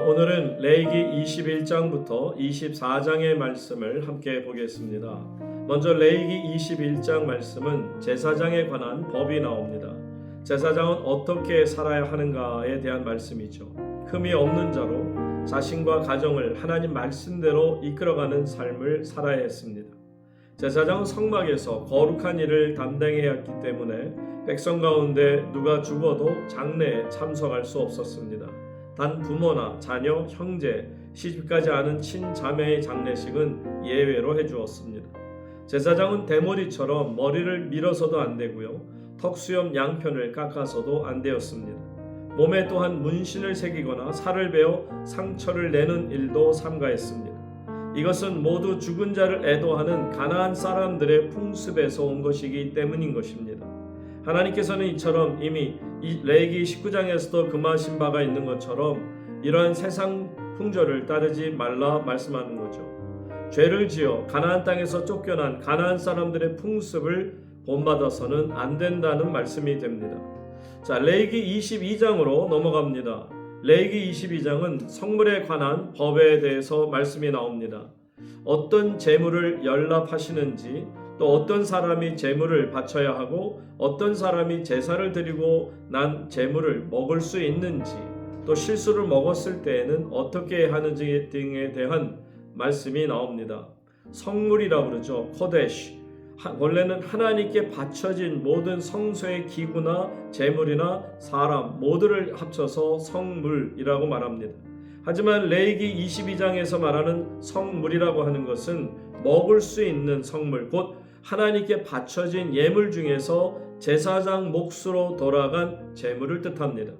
오늘은 레위기 21장부터 24장의 말씀을 함께 보겠습니다. 먼저 레위기 21장 말씀은 제사장에 관한 법이 나옵니다. 제사장은 어떻게 살아야 하는가에 대한 말씀이죠. 흠이 없는 자로 자신과 가정을 하나님 말씀대로 이끌어가는 삶을 살아야 했습니다. 제사장은 성막에서 거룩한 일을 담당해야 했기 때문에 백성 가운데 누가 죽어도 장례에 참석할 수 없었습니다. 단 부모나 자녀, 형제, 시집가지 않은 친자매의 장례식은 예외로 해주었습니다. 제사장은 대머리처럼 머리를 밀어서도 안 되고요. 턱수염 양편을 깎아서도 안 되었습니다. 몸에 또한 문신을 새기거나 살을 베어 상처를 내는 일도 삼가했습니다. 이것은 모두 죽은 자를 애도하는 가나안 사람들의 풍습에서 온 것이기 때문인 것입니다. 하나님께서는 이처럼 이미 레위기 19장에서도 금하신 바가 있는 것처럼 이러한 세상 풍조를 따르지 말라 말씀하는 거죠. 죄를 지어 가나안 땅에서 쫓겨난 가나안 사람들의 풍습을 본받아서는 안 된다는 말씀이 됩니다. 자, 레위기 22장으로 넘어갑니다. 레위기 22장은 성물에 관한 법에 대해서 말씀이 나옵니다. 어떤 제물을 연납하시는지, 또 어떤 사람이 제물을 바쳐야 하고 어떤 사람이 제사를 드리고 난 제물을 먹을 수 있는지, 또 실수를 먹었을 때에는 어떻게 하는지 등에 대한 말씀이 나옵니다. 성물이라고 그러죠. 코데시. 원래는 하나님께 바쳐진 모든 성소의 기구나 제물이나 사람 모두를 합쳐서 성물이라고 말합니다. 하지만 레위기 22장에서 말하는 성물이라고 하는 것은 먹을 수 있는 성물, 곧 하나님께 바쳐진 예물 중에서 제사장 몫으로 돌아간 제물을 뜻합니다.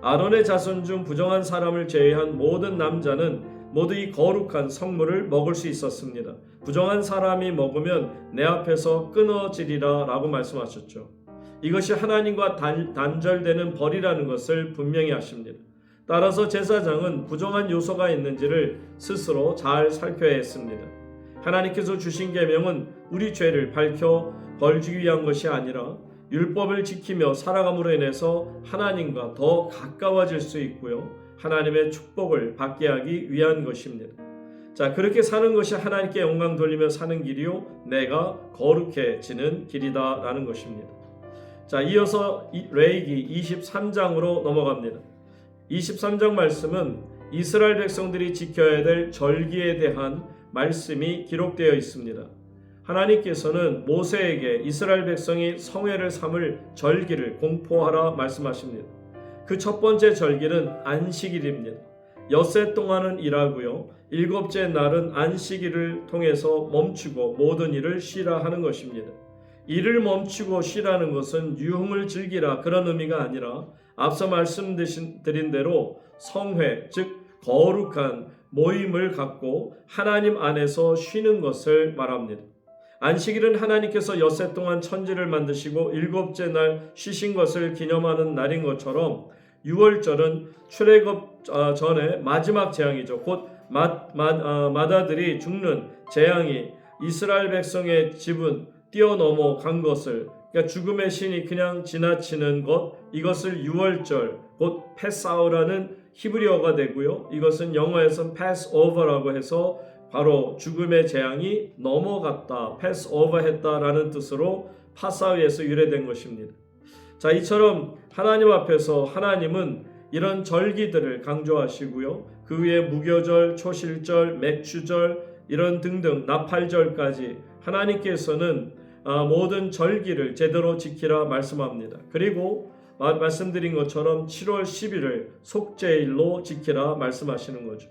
아론의 자손 중 부정한 사람을 제외한 모든 남자는 모두 이 거룩한 성물을 먹을 수 있었습니다. 부정한 사람이 먹으면 내 앞에서 끊어지리라 라고 말씀하셨죠. 이것이 하나님과 단절되는 벌이라는 것을 분명히 하십니다. 따라서 제사장은 부정한 요소가 있는지를 스스로 잘 살펴야 했습니다. 하나님께서 주신 계명은 우리 죄를 밝혀 벌주기 위한 것이 아니라 율법을 지키며 살아감으로 인해서 하나님과 더 가까워질 수 있고요. 하나님의 축복을 받게 하기 위한 것입니다. 자, 그렇게 사는 것이 하나님께 영광 돌리며 사는 길이요 내가 거룩해지는 길이다 라는 것입니다. 자, 이어서 레위기 23장으로 넘어갑니다. 23장 말씀은 이스라엘 백성들이 지켜야 될 절기에 대한 말씀이 기록되어 있습니다. 하나님께서는 모세에게 이스라엘 백성이 성회를 삼을 절기를 공포하라 말씀하십니다. 그 첫 번째 절기는 안식일입니다. 엿새 동안은 일하고요. 일곱째 날은 안식일을 통해서 멈추고 모든 일을 쉬라 하는 것입니다. 일을 멈추고 쉬라는 것은 유흥을 즐기라 그런 의미가 아니라 앞서 말씀드린 대로 성회, 즉 거룩한 모임을 갖고 하나님 안에서 쉬는 것을 말합니다. 안식일은 하나님께서 엿새 동안 천지를 만드시고 일곱째 날 쉬신 것을 기념하는 날인 것처럼 유월절은 출애굽 전에 마지막 재앙이죠. 곧 맏아들이 죽는 재앙이 이스라엘 백성의 집은 뛰어넘어 간 것을, 그러니까 죽음의 신이 그냥 지나치는 것, 이것을 유월절 곧 패사우라는 히브리어가 되고요. 이것은 영어에서는 패스오버라고 해서 바로 죽음의 재앙이 넘어갔다, 패스오버했다라는 뜻으로 파사우에서 유래된 것입니다. 자, 이처럼 하나님 앞에서 하나님은 이런 절기들을 강조하시고요. 그 위에 무교절, 초실절, 맥주절 이런 등등 나팔절까지 하나님께서는 모든 절기를 제대로 지키라 말씀합니다. 그리고 말씀드린 것처럼 7월 10일을 속죄일로 지키라 말씀하시는 거죠.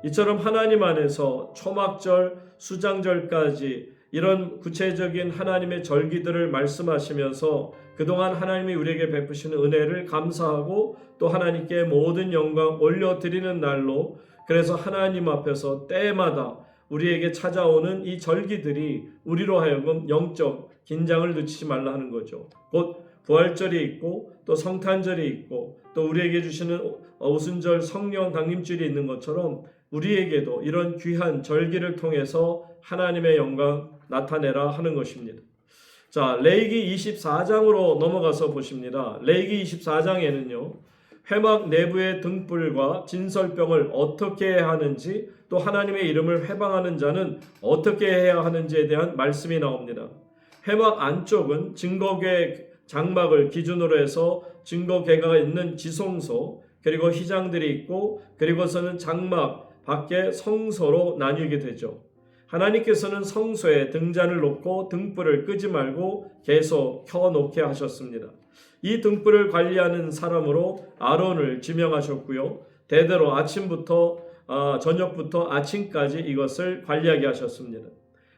이처럼 하나님 안에서 초막절, 수장절까지 이런 구체적인 하나님의 절기들을 말씀하시면서 그동안 하나님이 우리에게 베푸시는 은혜를 감사하고 또 하나님께 모든 영광 올려드리는 날로, 그래서 하나님 앞에서 때마다 우리에게 찾아오는 이 절기들이 우리로 하여금 영적 긴장을 늦추지 말라 하는 거죠. 곧 부활절이 있고 또 성탄절이 있고 또 우리에게 주시는 오순절 성령 강림절이 있는 것처럼 우리에게도 이런 귀한 절기를 통해서 하나님의 영광 나타내라 하는 것입니다. 자, 레위기 24장으로 넘어가서 보십니다. 레위기 24장에는요. 회막 내부의 등불과 진설병을 어떻게 해야 하는지, 또 하나님의 이름을 회방하는 자는 어떻게 해야 하는지에 대한 말씀이 나옵니다. 회막 안쪽은 증거궤 장막을 기준으로 해서 증거궤가 있는 지성소, 그리고 휘장들이 있고, 그리고서는 장막 밖에 성소로 나뉘게 되죠. 하나님께서는 성소에 등잔을 놓고 등불을 끄지 말고 계속 켜놓게 하셨습니다. 이 등불을 관리하는 사람으로 아론을 지명하셨고요. 대대로 아침부터 저녁부터 아침까지 이것을 관리하게 하셨습니다.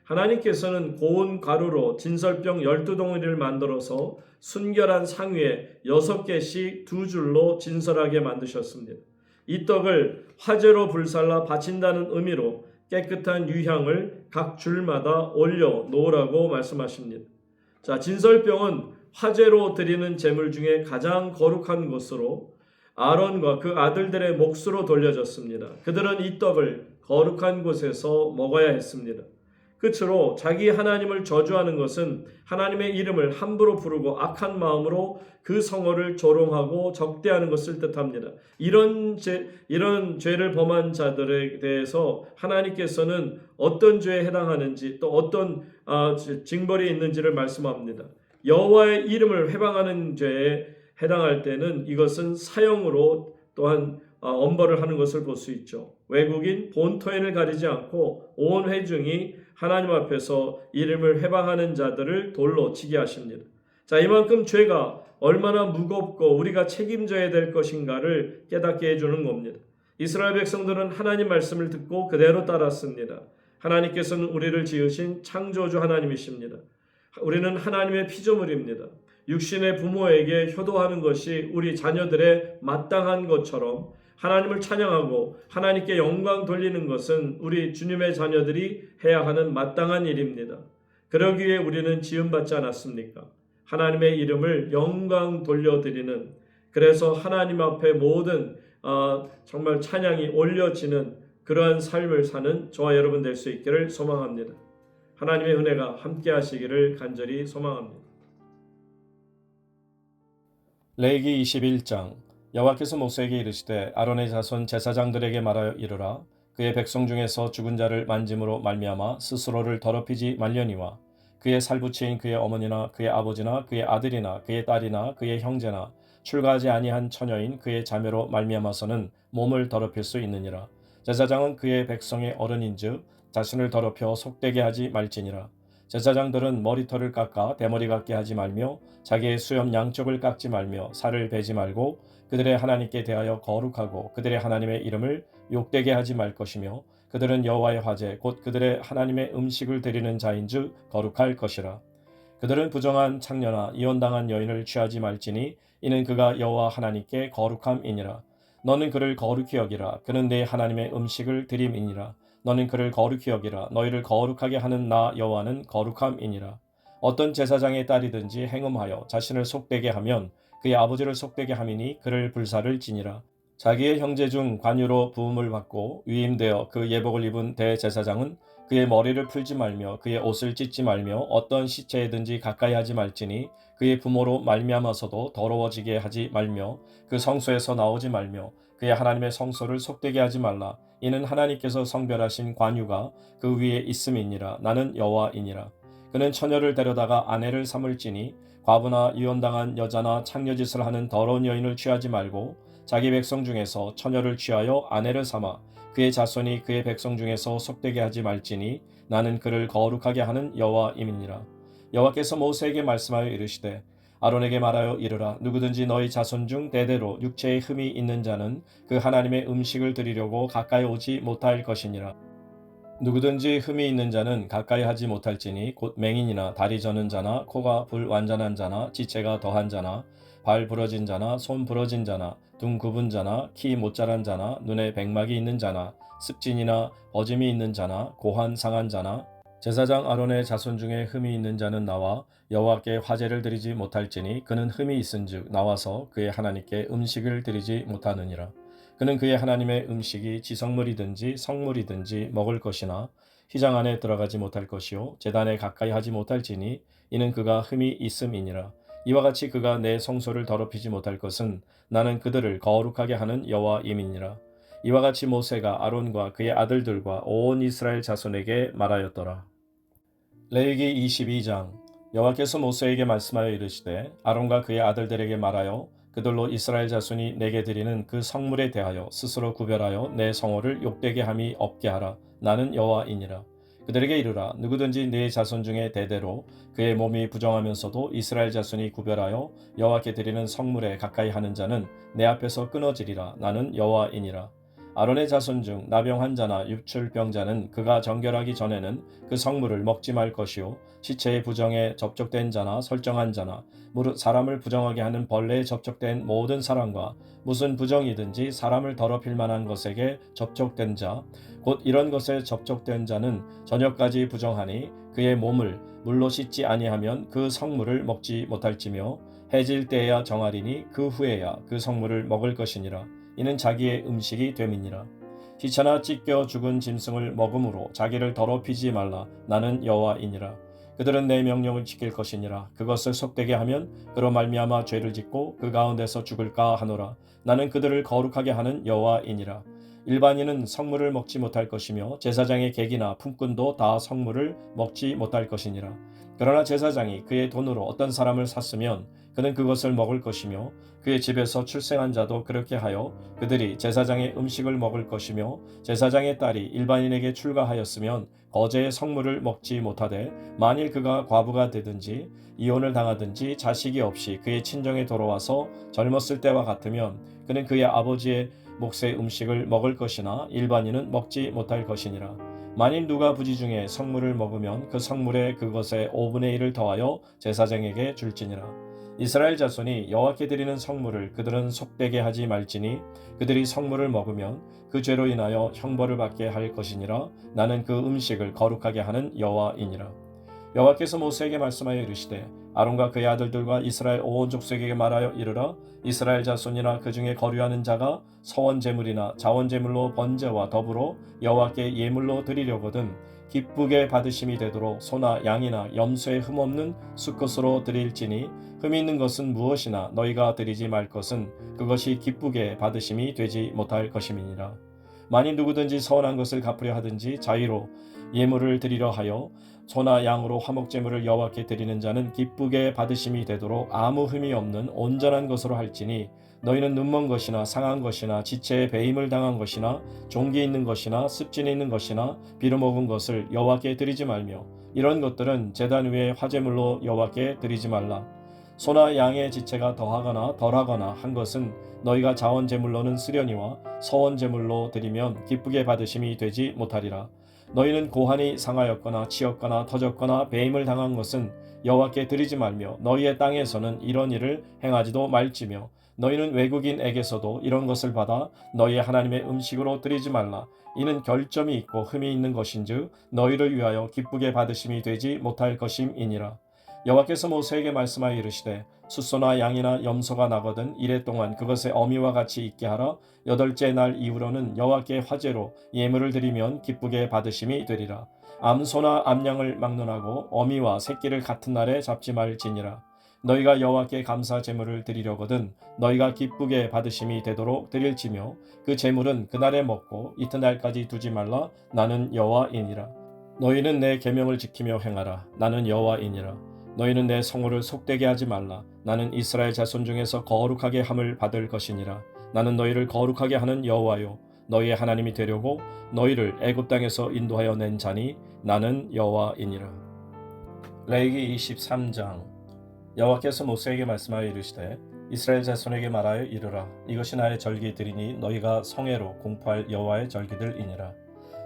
하나님께서는 고운 가루로 진설병 12덩어리를 만들어서 순결한 상위에 6개씩 두 줄로 진설하게 만드셨습니다. 이 떡을 화제로 불살라 바친다는 의미로 깨끗한 유향을 각 줄마다 올려 놓으라고 말씀하십니다. 자, 진설병은 화제로 드리는 제물 중에 가장 거룩한 것으로 아론과 그 아들들의 몫으로 돌려졌습니다. 그들은 이 떡을 거룩한 곳에서 먹어야 했습니다. 끝으로 자기 하나님을 저주하는 것은 하나님의 이름을 함부로 부르고 악한 마음으로 그 성호를 조롱하고 적대하는 것을 뜻합니다. 이런 죄를 범한 자들에 대해서 하나님께서는 어떤 죄에 해당하는지, 또 어떤 징벌이 있는지를 말씀합니다. 여호와의 이름을 회방하는 죄에 해당할 때는 이것은 사형으로 또한 엄벌을 하는 것을 볼 수 있죠. 외국인 본토인을 가리지 않고 온 회중이 하나님 앞에서 이름을 회방하는 자들을 돌로 치게 하십니다. 자, 이만큼 죄가 얼마나 무겁고 우리가 책임져야 될 것인가를 깨닫게 해주는 겁니다. 이스라엘 백성들은 하나님 말씀을 듣고 그대로 따랐습니다. 하나님께서는 우리를 지으신 창조주 하나님이십니다. 우리는 하나님의 피조물입니다. 육신의 부모에게 효도하는 것이 우리 자녀들의 마땅한 것처럼 하나님을 찬양하고 하나님께 영광 돌리는 것은 우리 주님의 자녀들이 해야 하는 마땅한 일입니다. 그러기 위해 우리는 지음받지 않았습니까? 하나님의 이름을 영광 돌려드리는, 그래서 하나님 앞에 모든 정말 찬양이 올려지는 그러한 삶을 사는 저와 여러분 될 수 있기를 소망합니다. 하나님의 은혜가 함께 하시기를 간절히 소망합니다. 레위기 21장. 여호와께서 모세에게 이르시되 아론의 자손 제사장들에게 말하여 이르라. 그의 백성 중에서 죽은 자를 만짐으로 말미암아 스스로를 더럽히지 말려니와 그의 살부치인 그의 어머니나 그의 아버지나 그의 아들이나 그의 딸이나 그의 형제나 출가하지 아니한 처녀인 그의 자매로 말미암아서는 몸을 더럽힐 수 있느니라. 제사장은 그의 백성의 어른인즉 자신을 더럽혀 속되게 하지 말지니라. 제사장들은 머리털을 깎아 대머리 같게 하지 말며 자기의 수염 양쪽을 깎지 말며 살을 베지 말고 그들의 하나님께 대하여 거룩하고 그들의 하나님의 이름을 욕되게 하지 말 것이며 그들은 여호와의 화제 곧 그들의 하나님의 음식을 드리는 자인즉 거룩할 것이라. 그들은 부정한 창녀나 이혼당한 여인을 취하지 말지니 이는 그가 여호와 하나님께 거룩함이니라. 너는 그를 거룩히 여기라. 그는 내 하나님의 음식을 드림이니라. 너는 그를 거룩히 여기라. 너희를 거룩하게 하는 나 여호와는 거룩함이니라. 어떤 제사장의 딸이든지 행음하여 자신을 속되게 하면 그의 아버지를 속되게 함이니 그를 불사를 지니라. 자기의 형제 중 관유로 부음을 받고 위임되어 그 예복을 입은 대제사장은 그의 머리를 풀지 말며 그의 옷을 찢지 말며 어떤 시체에든지 가까이 하지 말지니 그의 부모로 말미암아서도 더러워지게 하지 말며 그 성소에서 나오지 말며 그의 하나님의 성소를 속되게 하지 말라. 이는 하나님께서 성별하신 관유가 그 위에 있음이니라. 나는 여호와이니라. 그는 처녀를 데려다가 아내를 삼을지니 과부나 이혼당한 여자나 창녀짓을 하는 더러운 여인을 취하지 말고 자기 백성 중에서 처녀를 취하여 아내를 삼아 그의 자손이 그의 백성 중에서 속되게 하지 말지니 나는 그를 거룩하게 하는 여호와임이니라. 여호와께서 모세에게 말씀하여 이르시되 아론에게 말하여 이르라. 누구든지 너희 자손 중 대대로 육체에 흠이 있는 자는 그 하나님의 음식을 드리려고 가까이 오지 못할 것이니라. 누구든지 흠이 있는 자는 가까이 하지 못할지니 곧 맹인이나 다리 저는 자나 코가 불완전한 자나 지체가 더한 자나 발 부러진 자나 손 부러진 자나 둥 굽은 자나 키 못 자란 자나 눈에 백막이 있는 자나 습진이나 어짐이 있는 자나 고환 상한 자나 제사장 아론의 자손 중에 흠이 있는 자는 나와 여호와께 화제를 드리지 못할지니 그는 흠이 있은즉 나와서 그의 하나님께 음식을 드리지 못하느니라. 그는 그의 하나님의 음식이 지성물이든지 성물이든지 먹을 것이나 휘장 안에 들어가지 못할 것이요 제단에 가까이 하지 못할지니 이는 그가 흠이 있음이니라. 이와 같이 그가 내 성소를 더럽히지 못할 것은 나는 그들을 거룩하게 하는 여호와임이니라. 이와 같이 모세가 아론과 그의 아들들과 온 이스라엘 자손에게 말하였더라. 레위기 22장. 여호와께서 모세에게 말씀하여 이르시되 아론과 그의 아들들에게 말하여 그들로 이스라엘 자손이 내게 드리는 그 성물에 대하여 스스로 구별하여 내 성호를 욕되게 함이 없게 하라. 나는 여호와이니라. 그들에게 이르라. 누구든지 네 자손 중에 대대로 그의 몸이 부정하면서도 이스라엘 자손이 구별하여 여호와께 드리는 성물에 가까이 하는 자는 내 앞에서 끊어지리라. 나는 여호와이니라. 아론의 자손 중 나병 환자나 유출병자는 그가 정결하기 전에는 그 성물을 먹지 말 것이요 시체의 부정에 접촉된 자나 설정한 자나 무릇 사람을 부정하게 하는 벌레에 접촉된 모든 사람과 무슨 부정이든지 사람을 더럽힐 만한 것에게 접촉된 자 곧 이런 것에 접촉된 자는 저녁까지 부정하니 그의 몸을 물로 씻지 아니하면 그 성물을 먹지 못할지며 해질 때에야 정하리니 그 후에야 그 성물을 먹을 것이니라. 이는 자기의 음식이 됨이니라. 시체나 찢겨 죽은 짐승을 먹음으로 자기를 더럽히지 말라. 나는 여호와이니라. 그들은 내 명령을 지킬 것이니라. 그것을 속되게 하면 그로 말미암아 죄를 짓고 그 가운데서 죽을까 하노라. 나는 그들을 거룩하게 하는 여호와이니라. 일반인은 성물을 먹지 못할 것이며 제사장의 객이나 품꾼도 다 성물을 먹지 못할 것이니라. 그러나 제사장이 그의 돈으로 어떤 사람을 샀으면 그는 그것을 먹을 것이며 그의 집에서 출생한 자도 그렇게 하여 그들이 제사장의 음식을 먹을 것이며 제사장의 딸이 일반인에게 출가하였으면 거제의 성물을 먹지 못하되 만일 그가 과부가 되든지 이혼을 당하든지 자식이 없이 그의 친정에 돌아와서 젊었을 때와 같으면 그는 그의 아버지의 몫의 음식을 먹을 것이나 일반인은 먹지 못할 것이니라. 만일 누가 부지 중에 성물을 먹으면 그 성물에 그것의 5분의 1을 더하여 제사장에게 줄지니라. 이스라엘 자손이 여호와께 드리는 성물을 그들은 속되게 하지 말지니 그들이 성물을 먹으면 그 죄로 인하여 형벌을 받게 할 것이니라. 나는 그 음식을 거룩하게 하는 여호와이니라. 여호와께서 모세에게 말씀하여 이르시되 아론과 그의 아들들과 이스라엘 온 족속에게 말하여 이르라. 이스라엘 자손이나 그 중에 거류하는 자가 서원 제물이나 자원 제물로 번제와 더불어 여호와께 예물로 드리려거든 기쁘게 받으심이 되도록 소나 양이나 염소에 흠없는 수컷으로 드릴지니 흠이 있는 것은 무엇이나 너희가 드리지 말 것은 그것이 기쁘게 받으심이 되지 못할 것임이니라. 만일 누구든지 서운한 것을 갚으려 하든지 자의로 예물을 드리려 하여 소나 양으로 화목제물을 여호와께 드리는 자는 기쁘게 받으심이 되도록 아무 흠이 없는 온전한 것으로 할지니 너희는 눈먼 것이나 상한 것이나 지체에 배임을 당한 것이나 종기 있는 것이나 습진이 있는 것이나 비루먹은 것을 여호와께 드리지 말며 이런 것들은 제단 위에 화제물로 여호와께 드리지 말라. 소나 양의 지체가 더하거나 덜하거나 한 것은 너희가 자원제물로는 쓰려니와 서원제물로 드리면 기쁘게 받으심이 되지 못하리라. 너희는 고환이 상하였거나 치였거나 터졌거나 배임을 당한 것은 여호와께 드리지 말며 너희의 땅에서는 이런 일을 행하지도 말지며 너희는 외국인에게서도 이런 것을 받아 너희의 하나님의 음식으로 드리지 말라. 이는 결점이 있고 흠이 있는 것인즉 너희를 위하여 기쁘게 받으심이 되지 못할 것임이니라. 여호와께서 모세에게 말씀하여 이르시되 숫소나 양이나 염소가 나거든 이래 동안 그것의 어미와 같이 있게 하라. 8째 날 이후로는 여호와께 화제로 예물을 드리면 기쁘게 받으심이 되리라. 암소나 암양을 막론하고 어미와 새끼를 같은 날에 잡지 말지니라. 너희가 여호와께 감사 제물을 드리려거든 너희가 기쁘게 받으심이 되도록 드릴지며 그 제물은 그날에 먹고 이튿날까지 두지 말라. 나는 여호와이니라. 너희는 내 계명을 지키며 행하라. 나는 여호와이니라. 너희는 내 성호를 속되게 하지 말라. 나는 이스라엘 자손 중에서 거룩하게 함을 받을 것이니라. 나는 너희를 거룩하게 하는 여호와요 너희의 하나님이 되려고 너희를 애굽 땅에서 인도하여 낸 자니 나는 여호와이니라. 레위기 23장. 여호와께서 모세에게 말씀하여 이르시되 이스라엘 자손에게 말하여 이르라. 이것이 나의 절기들이니 너희가 성회로 공포할 여호와의 절기들이니라.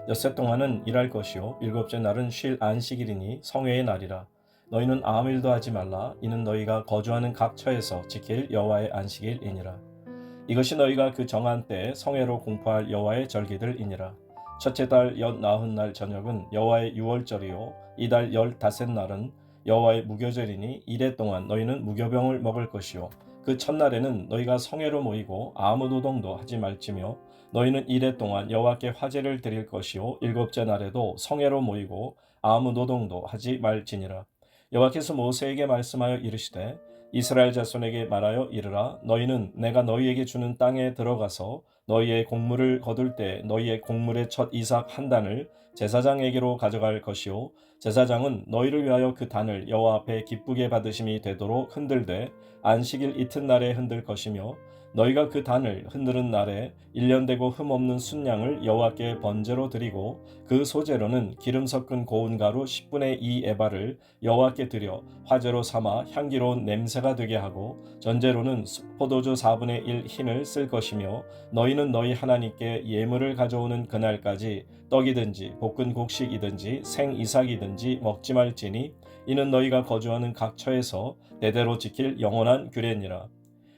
엿새 동안은 일할 것이요 7째 날은 쉴 안식일이니 성회의 날이라. 너희는 아무 일도 하지 말라. 이는 너희가 거주하는 각 처에서 지킬 여호와의 안식일이니라. 이것이 너희가 그 정한 때에 성회로 공포할 여호와의 절기들이니라. 첫째 달 40날 저녁은 여호와의 유월절이요 이달 15날은 여호와의 무교절이니 이래 동안 너희는 무교병을 먹을 것이요 그 첫날에는 너희가 성회로 모이고 아무 노동도 하지 말지며 너희는 이래 동안 여호와께 화제를 드릴 것이요 7째 날에도 성회로 모이고 아무 노동도 하지 말지니라. 여호와께서 모세에게 말씀하여 이르시되 이스라엘 자손에게 말하여 이르라. 너희는 내가 너희에게 주는 땅에 들어가서 너희의 곡물을 거둘 때 너희의 곡물의 첫 이삭 한 단을 제사장에게로 가져갈 것이요 제사장은 너희를 위하여 그 단을 여호와 앞에 기쁘게 받으심이 되도록 흔들되 안식일 이튿날에 흔들 것이며 너희가 그 단을 흔드는 날에 1년 되고 흠없는 순양을 여호와께 번제로 드리고 그 소제로는 기름 섞은 고운 가루 10분의 2 에바를 여호와께 드려 화제로 삼아 향기로운 냄새가 되게 하고 전제로는 포도주 4분의 1 흰을 쓸 것이며 너희는 너희 하나님께 예물을 가져오는 그날까지 떡이든지 볶은 곡식이든지 생 이삭이든지 먹지 말지니 이는 너희가 거주하는 각 처에서 대대로 지킬 영원한 규례니라.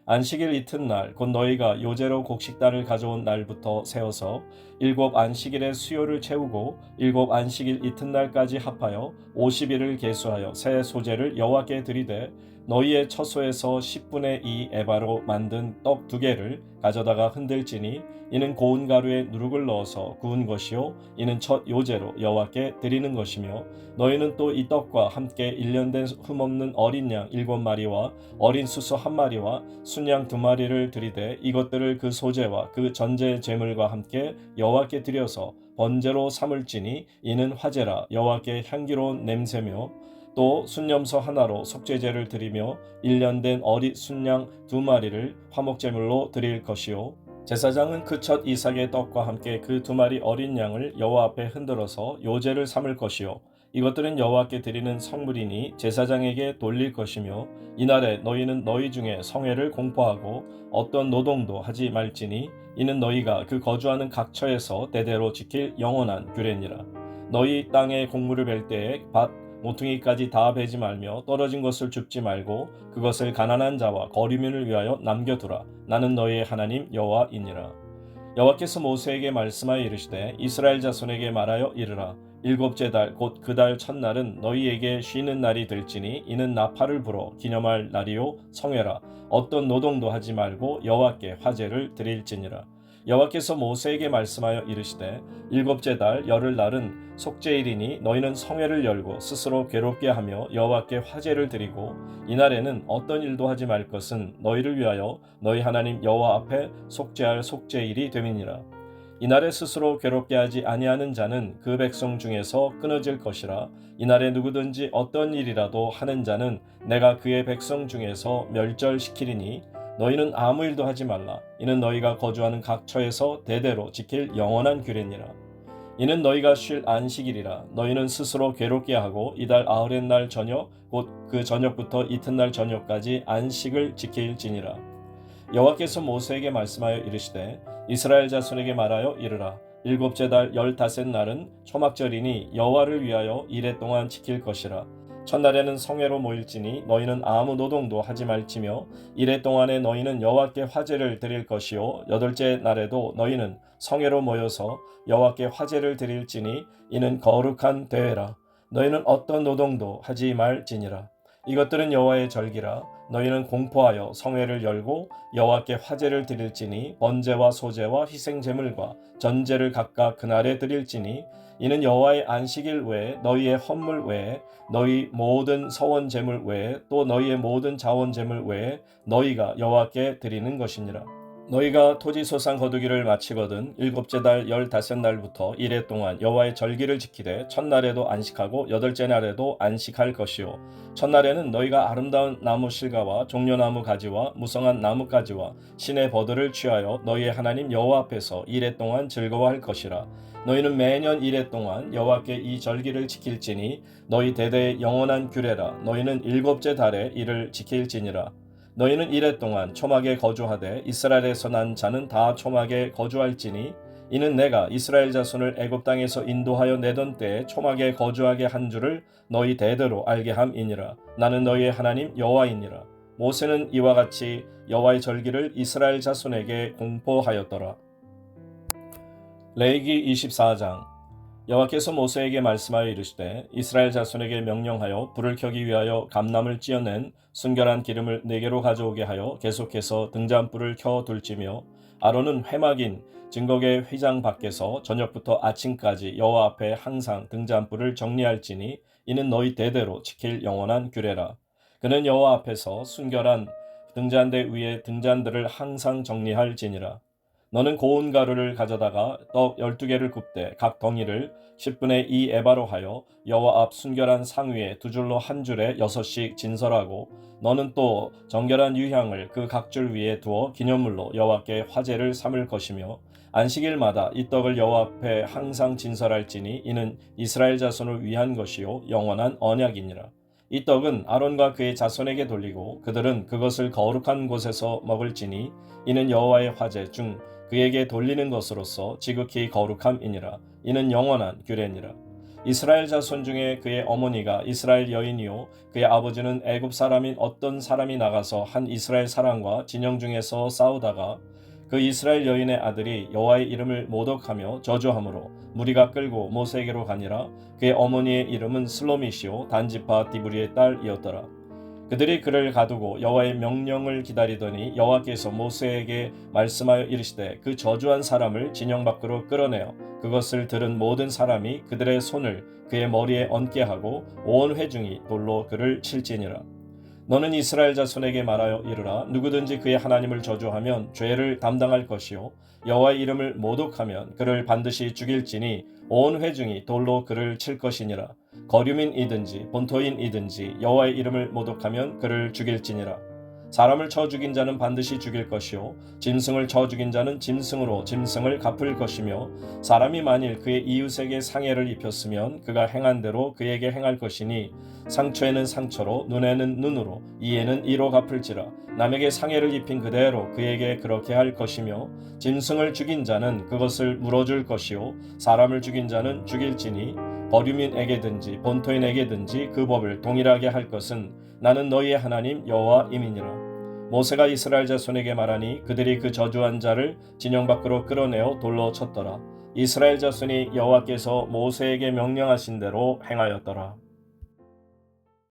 안식일 이튿날 곧 너희가 요제로 곡식단을 가져온 날부터 세워서 7 안식일의 수요를 채우고 7 안식일 이튿날까지 합하여 50일을 계수하여 새 소제를 여호와께 드리되 너희의 처소에서 10분의 2 에바로 만든 떡 2개를 가져다가 흔들지니 이는 고운 가루에 누룩을 넣어서 구운 것이요 이는 첫 요제로 여호와께 드리는 것이며 너희는 또 이 떡과 함께 1년 된 흠없는 어린 양 7마리와 어린 수소 1마리와 순양 2마리를 드리되 이것들을 그 소제와 그 전제 제물과 함께 여호와께 드려서 번제로 삼을지니 이는 화제라 여호와께 향기로운 냄새며 또 순염소 하나로 속죄제를 드리며 1년 된 어린 순양 2마리를 화목제물로 드릴 것이요 제사장은 그 첫 이삭의 떡과 함께 그 2마리 어린 양을 여호와 앞에 흔들어서 요제를 삼을 것이요 이것들은 여호와께 드리는 성물이니 제사장에게 돌릴 것이며 이날에 너희는 너희 중에 성회를 공포하고 어떤 노동도 하지 말지니 이는 너희가 그 거주하는 각 처에서 대대로 지킬 영원한 규례니라. 너희 땅에 곡물을 벨 때에 밭 모퉁이까지 다 베지 말며 떨어진 것을 줍지 말고 그것을 가난한 자와 거류민을 위하여 남겨두라. 나는 너희의 하나님 여호와이니라. 여호와께서 모세에게 말씀하여 이르시되 이스라엘 자손에게 말하여 이르라. 7째 달 곧 그 달 첫날은 너희에게 쉬는 날이 될지니 이는 나팔을 불어 기념할 날이요 성회라. 어떤 노동도 하지 말고 여호와께 화제를 드릴지니라. 여호와께서 모세에게 말씀하여 이르시되 7째 달 열흘 날은 속죄일이니 너희는 성회를 열고 스스로 괴롭게 하며 여호와께 화제를 드리고 이날에는 어떤 일도 하지 말 것은 너희를 위하여 너희 하나님 여호와 앞에 속죄할 속죄일이 됨이니라. 이날에 스스로 괴롭게 하지 아니하는 자는 그 백성 중에서 끊어질 것이라. 이날에 누구든지 어떤 일이라도 하는 자는 내가 그의 백성 중에서 멸절시키리니 너희는 아무 일도 하지 말라. 이는 너희가 거주하는 각 처에서 대대로 지킬 영원한 규례니라. 이는 너희가 쉴 안식일이라. 너희는 스스로 괴롭게 하고 이달 아흐렛 날 저녁 곧 그 저녁부터 이튿날 저녁까지 안식을 지킬지니라. 여호와께서 모세에게 말씀하여 이르시되 이스라엘 자손에게 말하여 이르라. 7째 달 15날은 초막절이니 여호와를 위하여 이레 동안 지킬 것이라. 첫날에는 성회로 모일지니 너희는 아무 노동도 하지 말지며 이레 동안에 너희는 여호와께 화제를 드릴 것이요 8째 날에도 너희는 성회로 모여서 여호와께 화제를 드릴지니 이는 거룩한 대회라. 너희는 어떤 노동도 하지 말지니라. 이것들은 여호와의 절기라. 너희는 공포하여 성회를 열고 여호와께 화제를 드릴지니 번제와 소제와 희생 제물과 전제를 각각 그날에 드릴지니 이는 여호와의 안식일 외에 너희의 헌물 외에 너희 모든 서원 제물 외에 또 너희의 모든 자원 제물 외에 너희가 여호와께 드리는 것이니라. 너희가 토지 소상 거두기를 마치거든 7째 달 15날부터 이레 동안 여호와의 절기를 지키되 첫날에도 안식하고 8째 날에도 안식할 것이요 첫날에는 너희가 아름다운 나무 실과와 종려나무 가지와 무성한 나무 가지와 신의 버들을 취하여 너희의 하나님 여호와 앞에서 이레 동안 즐거워할 것이라. 너희는 매년 이레 동안 여호와께 이 절기를 지킬지니 너희 대대의 영원한 규례라. 너희는 7째 달에 이를 지킬지니라. 너희는 이레 동안 초막에 거주하되 이스라엘에서 난 자는 다 초막에 거주할지니 이는 내가 이스라엘 자손을 애굽 땅에서 인도하여 내던 때에 초막에 거주하게 한 줄을 너희 대대로 알게 함이니라. 나는 너희의 하나님 여호와이니라. 모세는 이와 같이 여호와의 절기를 이스라엘 자손에게 공포하였더라. 레위기 24장. 여호와께서 모세에게 말씀하여 이르시되 이스라엘 자손에게 명령하여 불을 켜기 위하여 감람을 찧어낸 순결한 기름을 4개로 가져오게 하여 계속해서 등잔불을 켜둘지며 아론은 회막인 증거계 회장 밖에서 저녁부터 아침까지 여호와 앞에 항상 등잔불을 정리할지니 이는 너희 대대로 지킬 영원한 규례라. 그는 여호와 앞에서 순결한 등잔대 위에 등잔들을 항상 정리할지니라. 너는 고운 가루를 가져다가 떡 12개를 굽되 각 덩이를 10분의 2 에바로 하여 여호와 앞 순결한 상 위에 두 줄로 한 줄에 6씩 진설하고 너는 또 정결한 유향을 그 각 줄 위에 두어 기념물로 여호와께 화제를 삼을 것이며 안식일마다 이 떡을 여호와 앞에 항상 진설할지니 이는 이스라엘 자손을 위한 것이요 영원한 언약이니라. 이 떡은 아론과 그의 자손에게 돌리고 그들은 그것을 거룩한 곳에서 먹을지니 이는 여호와의 화제 중 그에게 돌리는 것으로서 지극히 거룩함이니라. 이는 영원한 규례니라. 이스라엘 자손 중에 그의 어머니가 이스라엘 여인이요 그의 아버지는 애굽 사람인 어떤 사람이 나가서 한 이스라엘 사람과 진영 중에서 싸우다가 그 이스라엘 여인의 아들이 여호와의 이름을 모독하며 저주함으로 무리가 끌고 모세에게로 가니라. 그의 어머니의 이름은 슬로미시요 단지파 디브리의 딸이었더라. 그들이 그를 가두고 여호와의 명령을 기다리더니 여호와께서 모세에게 말씀하여 이르시되 그 저주한 사람을 진영 밖으로 끌어내어 그것을 들은 모든 사람이 그들의 손을 그의 머리에 얹게 하고 온 회중이 돌로 그를 칠지니라. 너는 이스라엘 자손에게 말하여 이르라. 누구든지 그의 하나님을 저주하면 죄를 담당할 것이요 여호와의 이름을 모독하면 그를 반드시 죽일지니 온 회중이 돌로 그를 칠 것이니라. 거류민이든지 본토인이든지 여호와의 이름을 모독하면 그를 죽일지니라. 사람을 쳐 죽인 자는 반드시 죽일 것이요 짐승을 쳐 죽인 자는 짐승으로 짐승을 갚을 것이며 사람이 만일 그의 이웃에게 상해를 입혔으면 그가 행한 대로 그에게 행할 것이니 상처에는 상처로 눈에는 눈으로 이에는 이로 갚을지라. 남에게 상해를 입힌 그대로 그에게 그렇게 할 것이며 짐승을 죽인 자는 그것을 물어줄 것이요 사람을 죽인 자는 죽일지니 거류민에게든지 본토인에게든지 그 법을 동일하게 할 것은 나는 너희의 하나님 여호와임이니라. 모세가 이스라엘 자손에게 말하니 그들이 그 저주한 자를 진영 밖으로 끌어내어 돌로 쳤더라. 이스라엘 자손이 여호와께서 모세에게 명령하신 대로 행하였더라.